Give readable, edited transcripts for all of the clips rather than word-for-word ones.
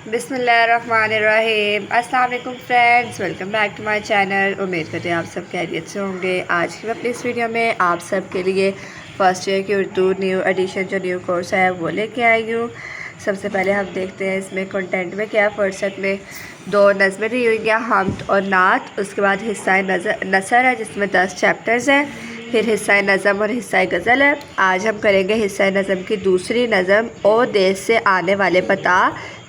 بسم اللہ الرحمن الرحیم۔ السلام علیکم friends, welcome back to my channel. امید کرتے ہیں آپ سب خیریت سے ہوں گے۔ آج کی اپنی اس ویڈیو میں آپ سب کے لیے فرسٹ ایئر کی اردو نیو ایڈیشن جو نیو کورس ہے وہ لے کے آئی ہوں۔ سب سے پہلے ہم دیکھتے ہیں اس میں کنٹینٹ میں کیا۔ فرصت میں 2 نظمیں دی ہوئی ہیں، حمد اور نعت۔ اس کے بعد حصہ نثر ہے جس میں 10 چیپٹرز ہیں، پھر حصہ نظم اور حصہ غزل ہے۔ آج ہم کریں گے حصہ نظم کی دوسری نظم، او دیس سے آنے والے بتا،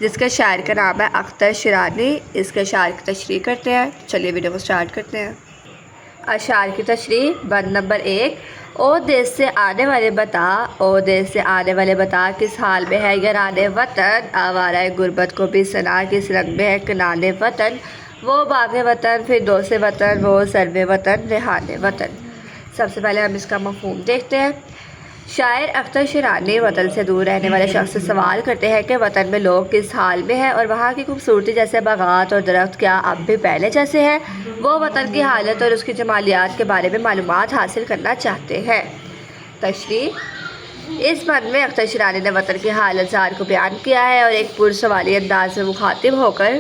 جس کے شاعر کا نام ہے اختر شیرانی۔ اس کے اشعار کی تشریح کرتے ہیں۔ چلیے ویڈیو کو سٹارٹ کرتے ہیں۔ اشعار کی تشریح۔ بند نمبر 1، او دیس سے آنے والے بتا، او دیس سے آنے والے بتا، کس حال میں ہے یاران وطن، آوارہ غربت کو بھی سنا، کس رنگ میں ہے کنان وطن، وہ باغ وطن پھر دوست وطن، وہ سرو وطن ریحان وطن۔ سب سے پہلے ہم اس کا مفہوم دیکھتے ہیں۔ شاعر اختر شیرانی وطن سے دور رہنے والے شخص سے سوال کرتے ہیں کہ وطن میں لوگ کس حال میں ہیں اور وہاں کی خوبصورتی جیسے باغات اور درخت کیا اب بھی پہلے جیسے ہیں۔ وہ وطن کی حالت اور اس کی جمالیات کے بارے میں معلومات حاصل کرنا چاہتے ہیں۔ تشریح۔ اس بند میں اختر شیرانی نے وطن کی حالت زار کو بیان کیا ہے اور ایک پرسوالی انداز میں مخاطب ہو کر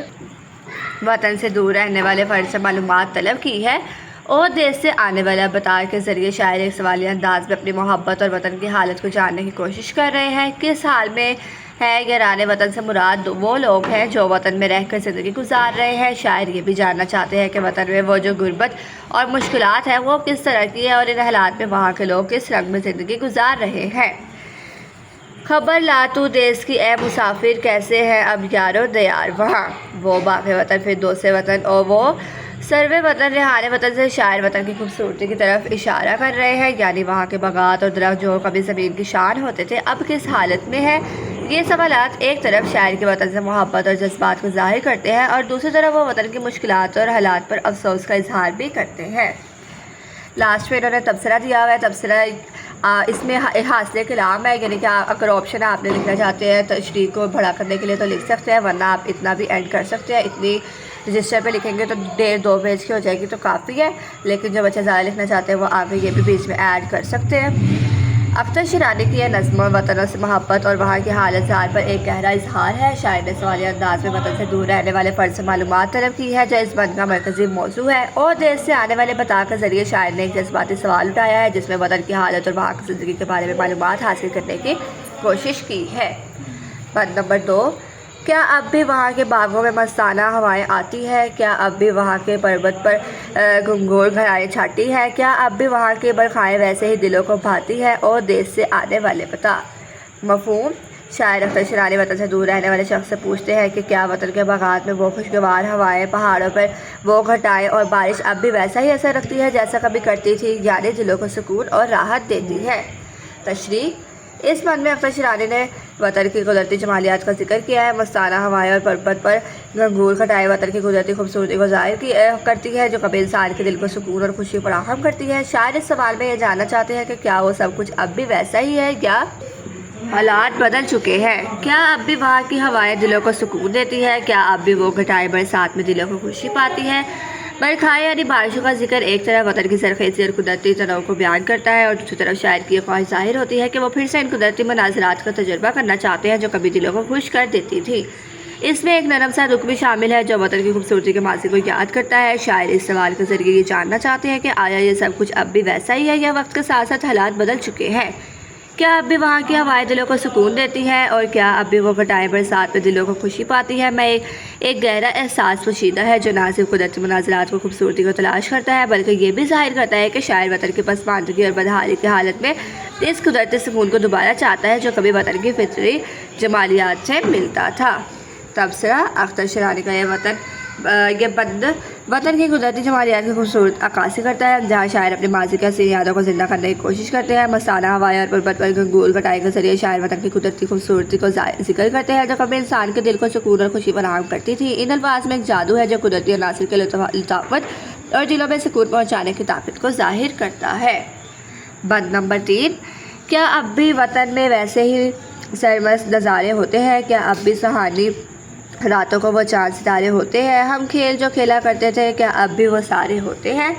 وطن سے دور رہنے والے فرد سے معلومات طلب کی ہے۔ او دیس سے آنے والا بتا کے ذریعے شاعر ایک سوالی انداز میں اپنی محبت اور وطن کی حالت کو جاننے کی کوشش کر رہے ہیں۔ کس حال میں ہے یاران وطن سے مراد وہ لوگ ہیں جو وطن میں رہ کر زندگی گزار رہے ہیں۔ شاعر یہ بھی جاننا چاہتے ہیں کہ وطن میں وہ جو غربت اور مشکلات ہیں وہ کس طرح کی ہے اور ان حالات میں وہاں کے لوگ کس رنگ میں زندگی گزار رہے ہیں۔ خبر لا تو دیس کی اے مسافر، کیسے ہے اب یارو دیار وہاں، وہ باغ وطن پھر دوست وطن اور وہ سرو وطن ریحان وطن سے شاعر وطن کی خوبصورتی کی طرف اشارہ کر رہے ہیں، یعنی وہاں کے باغات اور درخت جو کبھی زمین کی شان ہوتے تھے اب کس حالت میں ہے۔ یہ سوالات ایک طرف شاعر کے وطن سے محبت اور جذبات کو ظاہر کرتے ہیں اور دوسری طرف وہ وطن کی مشکلات اور حالات پر افسوس کا اظہار بھی کرتے ہیں۔ لاسٹ میں انہوں نے تبصرہ دیا ہوا ہے۔ تبصرہ اس میں حاصل کلام ہے، یعنی کہ اگر آپشن آپ نے لکھنا چاہتے ہیں تشریح کو بڑا کرنے کے لیے تو لکھ سکتے ہیں، ورنہ آپ اتنا بھی اینڈ کر سکتے ہیں۔ اتنی رجسٹر پہ لکھیں گے تو 1.5-2 پیج کی ہو جائے گی تو کافی ہے، لیکن جو بچے زیادہ لکھنا چاہتے ہیں وہ آگے یہ بھی بیچ میں ایڈ کر سکتے ہیں۔ اختر شیرانی کی یہ نظم وطن سے محبت اور وہاں کی حالت زار پر ایک گہرا اظہار ہے۔ شاعر نے سوالی انداز میں وطن سے دور رہنے والے فرد سے معلومات طلب کی ہے جو اس بند کا مرکزی موضوع ہے۔ اور دیس سے آنے والے بتا کے ذریعے شاعر نے ایک جذباتی سوال اٹھایا ہے جس میں وطن کی حالت اور وہاں کی زندگی کے بارے میں معلومات حاصل کرنے کی کوشش کی ہے۔ بند نمبر 2، کیا اب بھی وہاں کے باغوں میں مستانہ ہوائیں آتی ہے، کیا اب بھی وہاں کے پربت پر گھنگور گھرائیں چھاتی ہے، کیا اب بھی وہاں کی برکھائیں ویسے ہی دلوں کو بھاتی ہے۔ اور دیس سے آنے والے بتا۔ مفہوم۔ شاعر اختر شیرانی وطن سے دور رہنے والے شخص سے پوچھتے ہیں کہ کیا وطن کے باغات میں وہ خوشگوار ہوائیں، پہاڑوں پر وہ گھٹائیں اور بارش اب بھی ویسا ہی اثر رکھتی ہے جیسا کبھی کرتی تھی، یعنی دلوں کو سکون اور راحت دیتی ہے۔ تشریح۔ اس بند میں اختر شیرانی نے وطن کی قدرتی جمالیات کا ذکر کیا ہے۔ مستانہ ہوائیں اور پربت پر گھنگور گھٹائیں وطن کی قدرتی خوبصورتی کو ظاہر کرتی ہے جو کبھی انسان کے دل کو سکون اور خوشی فراہم کرتی ہے۔ شاعر اس سوال میں یہ جاننا چاہتے ہیں کہ کیا وہ سب کچھ اب بھی ویسا ہی ہے یا حالات بدل چکے ہیں، کیا اب بھی وہاں کی ہوائیں دلوں کو سکون دیتی ہے، کیا اب بھی وہ گھٹائیں برسات میں دلوں کو خوشی پاتی ہے۔ برکھائیں یعنی بارشوں کا ذکر ایک طرف وطن کی زرخیزی اور قدرتی تنوع کو بیان کرتا ہے اور دوسری طرف شاعر کی یہ خواہش ظاہر ہوتی ہے کہ وہ پھر سے ان قدرتی مناظرات کا تجربہ کرنا چاہتے ہیں جو کبھی دلوں کو خوش کر دیتی تھی۔ اس میں ایک نرم سا رخ بھی شامل ہے جو وطن کی خوبصورتی کے ماضی کو یاد کرتا ہے۔ شاعر اس سوال کے ذریعے یہ جاننا چاہتے ہیں کہ آیا یہ سب کچھ اب بھی ویسا ہی ہے یا وقت کے ساتھ ساتھ حالات بدل چکے ہیں، کیا اب بھی وہاں کی ہوائیں دلوں کو سکون دیتی ہیں اور کیا اب بھی وہ گھٹائیں برسات میں دلوں کو خوشی پاتی ہے۔ میں ایک گہرا احساس پوشیدہ ہے جو نہ صرف قدرتی مناظرات کو خوبصورتی کو تلاش کرتا ہے بلکہ یہ بھی ظاہر کرتا ہے کہ شاعر وطن کی پسماندگی اور بدحالی کی حالت میں اس قدرتی سکون کو دوبارہ چاہتا ہے جو کبھی وطن کی فطری جمالیات سے ملتا تھا۔ تبصرہ۔ اختر شیرانی کا یہ بند وطن کی قدرتی جمالیات کی خوبصورت عکاسی کرتا ہے جہاں شاعر اپنے ماضی کی حسین یادوں کو زندہ کرنے کی کوشش کرتے ہیں۔ مستانہ ہوائیں اور پربت پر گھنگور گھٹائیں کے ذریعے شاعر وطن کی قدرتی خوبصورتی کو ذکر کرتے ہیں جو کبھی انسان کے دل کو سکون اور خوشی فراہم کرتی تھی۔ ان الفاظ میں ایک جادو ہے جو قدرتی عناصر کے لطافت اور دلوں میں سکون پہنچانے کی طاقت کو ظاہر کرتا ہے۔ بند نمبر 3، کیا اب بھی وطن میں ویسے ہی سرمست نظارے ہوتے ہیں، کیا اب بھی سہانی راتوں کو وہ چاند ستارے ہوتے ہیں، ہم کھیل جو کھیلا کرتے تھے کیا اب بھی وہ سارے ہوتے ہیں۔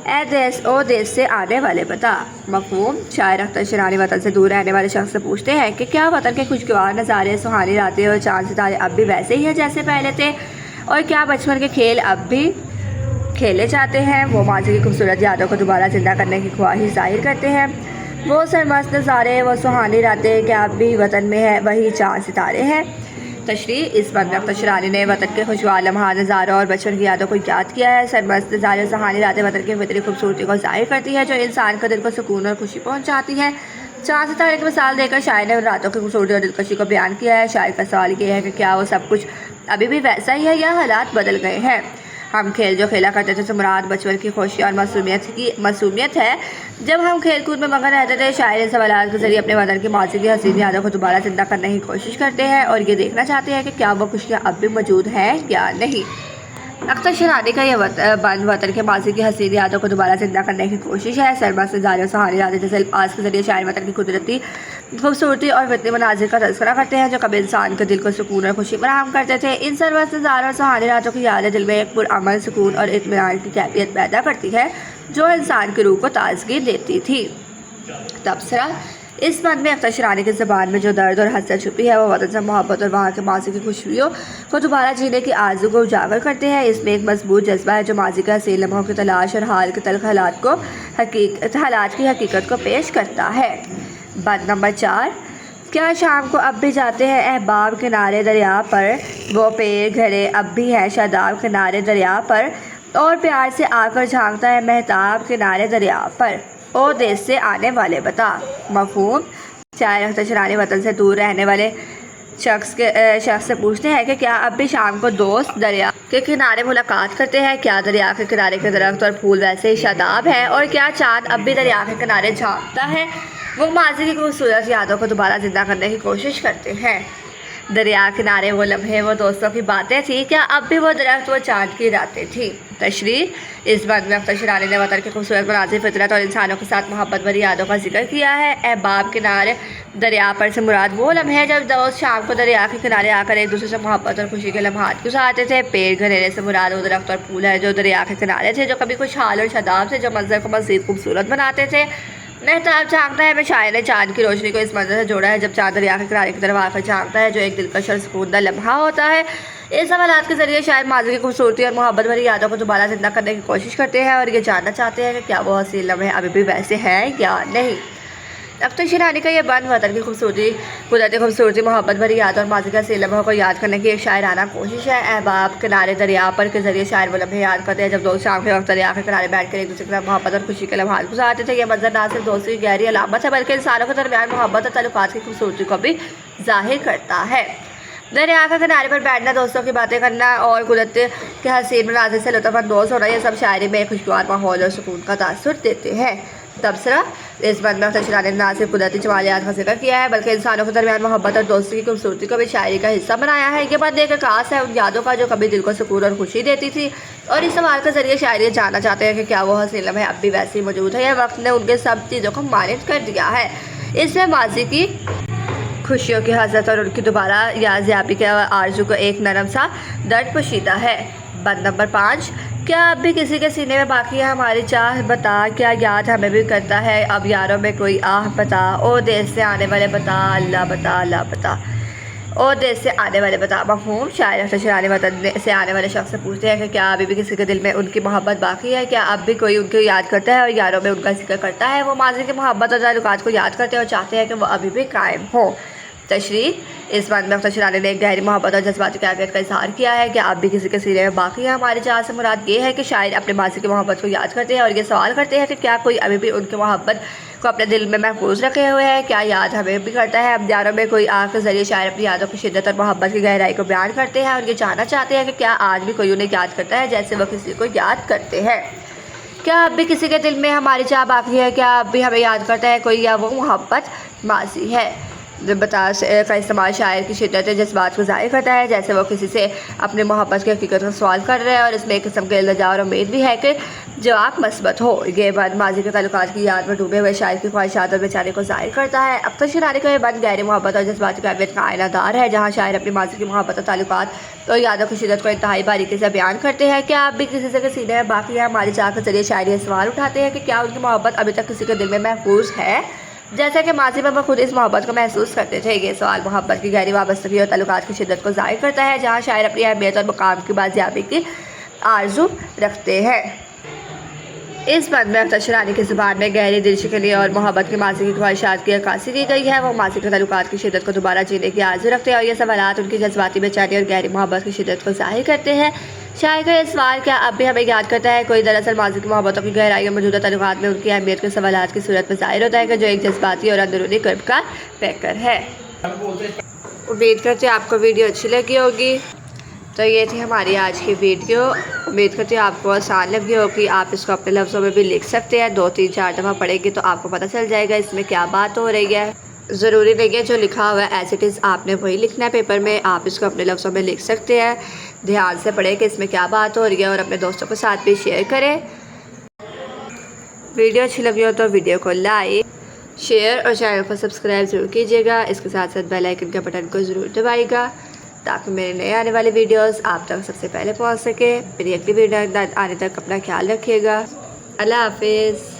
اے دیس او دیس سے آنے والے بتا۔ مفہوم، شاعر اختر شیرانی وطن سے دور رہنے والے شخص سے پوچھتے ہیں کہ کیا وطن کے خوشگوار نظارے، سہانی راتیں اور چاند ستارے اب بھی ویسے ہی ہیں جیسے پہلے تھے، اور کیا بچپن کے کھیل اب بھی کھیلے جاتے ہیں؟ وہ ماضی کی خوبصورت یادوں کو دوبارہ زندہ کرنے کی خواہش ظاہر کرتے ہیں۔ وہ سرمست نظارے، وہ سہانی راتیں، کیا اب بھی وطن میں ہے وہی چاند ستارے ہیں؟ تشریح، اس بند میں اختر شیرانی نے وطن کے خوشگوار لمحات، نظاروں اور بچپن کی یادوں کو یاد کیا ہے۔ سرمست نظارے اور سہانی راتیں وطن کی فطری خوبصورتی کو ظاہر کرتی ہے جو انسان کو دل کو سکون اور خوشی پہنچاتی ہے۔ چاند ستارے کی مثال دے کر شاعر نے ان راتوں کی خوبصورتی اور دلکشی کو بیان کیا ہے۔ شاعر کا سوال یہ ہے کہ کیا وہ سب کچھ ابھی بھی ویسا ہی ہے یا حالات بدل گئے ہیں؟ ہم کھیل جو کھیلا کرتے تھے، سے مراد بچپن کی خوشی اور معصومیت ہے، جب ہم کھیل کود میں مگن رہتے تھے۔ شاعر ان سوالات کے ذریعے اپنے وطن کی ماضی کی حسین یادوں کو دوبارہ زندہ کرنے کی کوشش کرتے ہیں اور یہ دیکھنا چاہتے ہیں کہ کیا وہ خوشیاں اب بھی موجود ہیں یا نہیں۔ اختر شیرانی کا یہ بند وطن کے ماضی کی حسین یادوں کو دوبارہ زندہ کرنے کی کوشش ہے۔ سرمست نظارے اور سہانی راتیں جیسے الفاظ کے ذریعے شاعر وطن کی قدرتی خوبصورتی اور فطری مناظر کا تذکرہ کرتے ہیں جو کبھی انسان کے دل کو سکون اور خوشی فراہم کرتے تھے۔ ان سرمست نظاروں اور سہانی راتوں کی یادیں دل میں ایک پرامن سکون اور اطمینان کی کیفیت پیدا کرتی ہے جو انسان کی روح کو تازگی دیتی تھی۔ تبصرہ، اس بند میں اختر شیرانی کی زبان میں جو درد اور حسرت چھپی ہے وہ وطن سے محبت اور وہاں کے ماضی کی خوشیوں کو دوبارہ جینے کی آرزو کو اجاگر کرتے ہیں۔ اس میں ایک مضبوط جذبہ ہے جو ماضی کے حسین لمحوں کی تلاش اور حال کے تلخ حالات کی حقیقت کو پیش کرتا ہے۔ بند نمبر 4، کیا شام کو اب بھی جاتے ہیں احباب کنارے دریا پر، وہ پیر گھڑے اب بھی ہیں شاداب کنارے دریا پر، اور پیار سے آ کر جھانکتا ہے مہتاب کنارے دریا پر، او دیس سے آنے والے بتا۔ مفہوم، شاعر اختر شیرانی وطن سے دور رہنے والے شخص سے پوچھتے ہیں کہ کیا اب بھی شام کو دوست دریا کے کنارے ملاقات کرتے ہیں، کیا دریا کے کنارے کے درخت اور پھول ویسے ہی شاداب ہیں، اور کیا چاند اب بھی دریا کے کنارے جھانکتا ہے؟ وہ ماضی کی خوبصورت یادوں کو دوبارہ زندہ کرنے کی کوشش کرتے ہیں۔ دریا کنارے وہ لمحے، وہ دوستوں کی باتیں تھیں، کیا اب بھی وہ درخت، وہ چاند کی راتیں تھیں؟ تشریح، اس بند میں اختر شیرانی نے وطن کے خوبصورت مناظر، فطرت اور انسانوں کے ساتھ محبت بھری یادوں کا ذکر کیا ہے۔ احباب کنارے دریا پر سے مراد وہ لمحے جب دوست شام کو دریا کے کنارے آ کر ایک دوسرے سے محبت اور خوشی کے لمحات گزارتے تھے۔ پیڑ گھنیرے سے مراد وہ درخت اور پھول ہے جو دریا کے کنارے تھے، جو کبھی خوشحال اور شاداب تھے، جو منظر کو مزید خوبصورت بناتے تھے۔ مہتاب جھانکتا ہے میں شاعر نے چاند کی روشنی کو اس منظر سے جوڑا ہے جب چاند دریا کے کنارے کی طرف آ کر جھانکتا ہے جو ایک دلکش اور سکون دہ لمحہ ہوتا ہے۔ اس سوالات کے ذریعے شاعر ماضی کی خوبصورتی اور محبت بھری یادوں کو دوبارہ زندہ کرنے کی کوشش کرتے ہیں اور یہ جاننا چاہتے ہیں کہ کیا وہ حسین لمحے ابھی بھی ویسے ہیں یا نہیں۔ اختر شیرانی کا یہ بند وطن کی خوبصورتی، قدرتی خوبصورتی، محبت بھری یاد اور ماضی کے حسین لمحوں کو یاد کرنے کی ایک شاعرانہ کوشش ہے۔ احباب کنارے دریا پر کے ذریعے شاعر وہ لمحے یاد کرتے ہیں جب دوست شام کے وقت دریا کے کنارے بیٹھ کر ایک دوسرے کے ساتھ محبت اور خوشی کے لمحات گزارتے تھے۔ یہ منظر نہ صرف دوستی کی گہری علامت ہے بلکہ انسانوں کے درمیان محبت اور تعلقات کی خوبصورتی کو بھی ظاہر کرتا ہے۔ دریا کے کنارے پر بیٹھنا، دوستوں کی باتیں کرنا اور قدرت کے حسین مناظر سے لطف اندوز ہونا، یہ سب شاعری میں ایک خوشگوار ماحول اور سکون کا تاثر دیتے ہیں۔ تبصرہ، اس بند میں اختر شیرانی نے نہ صرف قدرتی جمالیات کا ذکر کیا ہے بلکہ انسانوں کے درمیان محبت اور دوستی کی خوبصورتی کو بھی شاعری کا حصہ بنایا ہے۔ یہ بند ایک عکاس ہے ان یادوں کا جو کبھی دل کو سکون اور خوشی دیتی تھی، اور اس سوال کے ذریعے شاعری جاننا چاہتے ہیں کہ کیا وہ حسین لمحے اب بھی ویسے ہی موجود ہے یا وقت نے ان کے سب چیزوں کو مانند کر دیا ہے۔ اس میں ماضی کی خوشیوں کی حسرت اور ان کی دوبارہ یازیابی کے آرزو کو ایک نرم سا درد پوشیدہ ہے۔ بند نمبر 5، کیا اب بھی کسی کے سینے میں باقی ہے ہماری چاہ بتا، کیا یاد ہمیں بھی کرتا ہے اب یاروں میں کوئی آہ بتا، او دیس سے آنے والے بتا، اللہ بتا اللہ بتا، او دیس سے آنے والے بتا۔ مفہوم، شاعر اختر شیرانی وطن سے آنے والے شخص سے پوچھتے ہیں کہ کیا ابھی بھی کسی کے دل میں ان کی محبت باقی ہے، کیا اب بھی کوئی ان کو یاد کرتا ہے اور یاروں میں ان کا ذکر کرتا ہے۔ وہ ماضی کی محبت اور تعلقات کو یاد کرتے ہیں اور چاہتے ہیں کہ وہ ابھی بھی قائم ہوں۔ تشریح، اس بند میں اختر شیرانی نے ایک گہری محبت اور جذباتی کیفیت کا اظہار کیا ہے کہ اب بھی کسی کے سینے میں باقی ہے ہماری چاہ سے مراد یہ ہے کہ شاعر اپنے ماضی کی محبت کو یاد کرتے ہیں اور یہ سوال کرتے ہیں کہ کیا کوئی ابھی بھی ان کی محبت کو اپنے دل میں محفوظ رکھے ہوئے ہے، کیا یاد ہمیں بھی کرتا ہے اب یاروں میں کوئی آہ کے ذریعے شاعر اپنی یادوں کی شدت اور محبت کی گہرائی کو بیان کرتے ہیں اور یہ جاننا چاہتے ہیں کہ کیا آج بھی کوئی انہیں یاد کرتا ہے جیسے وہ کسی کو یاد کرتے ہیں۔ کیا اب بھی کسی کے دل میں ہماری چاہ باقی ہے، کیا اب بھی ہمیں یاد کرتا ہے کوئی یا وہ محبت ماضی ہے۔ بطاس کا استعمال شاعر کی شدت جذبات کو ظاہر کرتا ہے، جیسے وہ کسی سے اپنی محبت کی حقیقت کا سوال کر رہے ہیں، اور اس میں ایک قسم کے التجا اور امید بھی ہے کہ جواب مثبت ہو۔ یہ بند ماضی کے تعلقات کی یاد میں ڈوبے ہوئے شاعر کی خواہشات اور بیچارے کو ظاہر کرتا ہے۔ اب تک شنانے کا یہ بند گہری محبت اور جذباتی قابلیت کا آئینہ دار ہے، جہاں شاعر اپنی ماضی کی محبت اور تعلقات اور یادوں کی شدت کو انتہائی باریکی سے بیان کرتے ہیں۔ کیا آپ بھی کسی سے سینے میں باقی ہے؟ ہماری چاہ کے ذریعے شاعری یہ سوال اٹھاتے ہیں کہ کیا ان کی محبت ابھی تک کسی کے دل میں محفوظ ہے، جیسا کہ ماضی میں وہ خود اس محبت کو محسوس کرتے تھے۔ یہ سوال محبت کی گہری وابستگی اور تعلقات کی شدت کو ظاہر کرتا ہے، جہاں شاعر اپنی اہمیت اور مقام کی بازیابی کی آرزو رکھتے ہیں۔ اس بند میں اختر شنانی کی زبان میں گہری دل شکنی اور محبت کی ماضی کی خواہشات کی عکاسی کی گئی ہے۔ وہ ماضی کے تعلقات کی شدت کو دوبارہ جینے کی آرزو رکھتے ہیں، اور یہ سوالات ان کی جذباتی بے چینی اور گہری محبت کی شدت کو ظاہر کرتے ہیں۔ شاعر کا یہ سوال کیا اب بھی ہمیں یاد کرتا ہے؟ کوئی دراصل ماضی کی محبتوں کی گہرائی اور موجودہ تعلقات میں ان کی اہمیت کے سوالات کی صورت میں ظاہر ہوتا ہے، کہ جو ایک جذباتی اور اندرونی قرب کا پیکر ہے۔ امید کرتے ہیں آپ کو ویڈیو اچھی لگی ہوگی۔ تو یہ تھی ہماری آج کی ویڈیو۔ امید کرتی ہوں آپ کو آسان لگی ہوگی۔ آپ اس کو اپنے لفظوں میں بھی لکھ سکتے ہیں، 2-3-4 دفعہ پڑھیں گے تو آپ کو پتہ چل جائے گا اس میں کیا بات ہو رہی ہے۔ ضروری نہیں ہے جو لکھا ہوا ہے ایز اٹ از آپ نے وہی لکھنا ہے پیپر میں، آپ اس کو اپنے لفظوں میں لکھ سکتے ہیں۔ دھیان سے پڑھیں کہ اس میں کیا بات ہو رہی ہے، اور اپنے دوستوں کے ساتھ بھی شیئر کریں۔ ویڈیو اچھی لگی ہو تو ویڈیو کو لائک، شیئر اور چینل کو سبسکرائب ضرور کیجیے گا۔ اس کے ساتھ ساتھ بیل آئیکن کے بٹن کو ضرور دبائیے گا، تاکہ میرے نئے آنے والی ویڈیوز آپ تک سب سے پہلے پہنچ سکے۔ میری اگلی ویڈیو آنے تک اپنا خیال رکھیے گا۔ اللہ حافظ۔